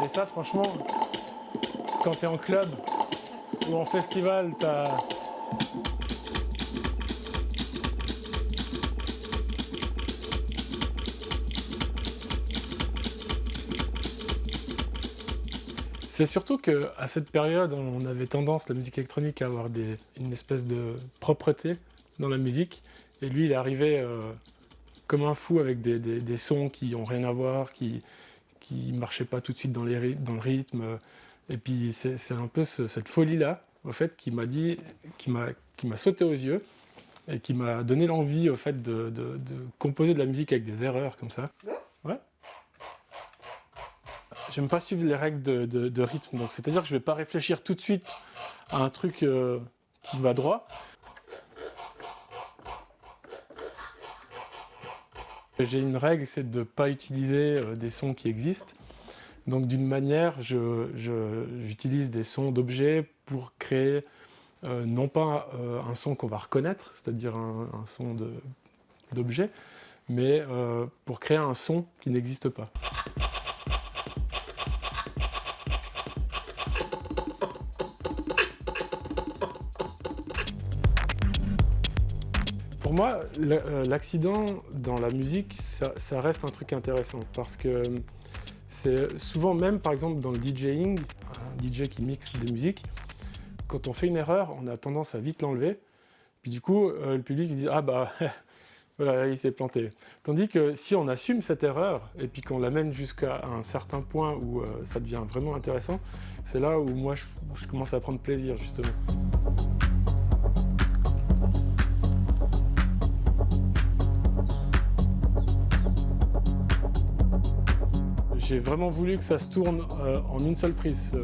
Et ça, franchement, quand t'es en club ou en festival, t'as... C'est surtout qu'à cette période, on avait tendance, la musique électronique, à avoir une espèce de propreté dans la musique. Et lui, il est arrivé comme un fou avec des sons qui n'ont rien à voir, qui marchaient pas tout de suite dans le rythme. Et puis c'est un peu cette folie-là, au fait, qui m'a sauté aux yeux et qui m'a donné l'envie, au fait, de composer de la musique avec des erreurs comme ça. Ouais. J'aime pas suivre les règles de rythme, donc c'est-à-dire que je vais pas réfléchir tout de suite à un truc qui va droit. J'ai une règle, c'est de ne pas utiliser des sons qui existent. Donc d'une manière, j'utilise des sons d'objets pour créer non pas un son qu'on va reconnaître, c'est-à-dire un son d'objet, mais pour créer un son qui n'existe pas. Pour moi, l'accident dans la musique, ça reste un truc intéressant parce que c'est souvent, même par exemple dans le DJing, un DJ qui mixe des musiques, quand on fait une erreur, on a tendance à vite l'enlever, puis du coup, le public dit « Ah bah, voilà, il s'est planté ». Tandis que si on assume cette erreur et puis qu'on l'amène jusqu'à un certain point où ça devient vraiment intéressant, c'est là où moi je commence à prendre plaisir justement. J'ai vraiment voulu que ça se tourne en une seule prise,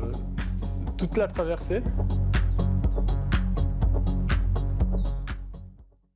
toute la traversée.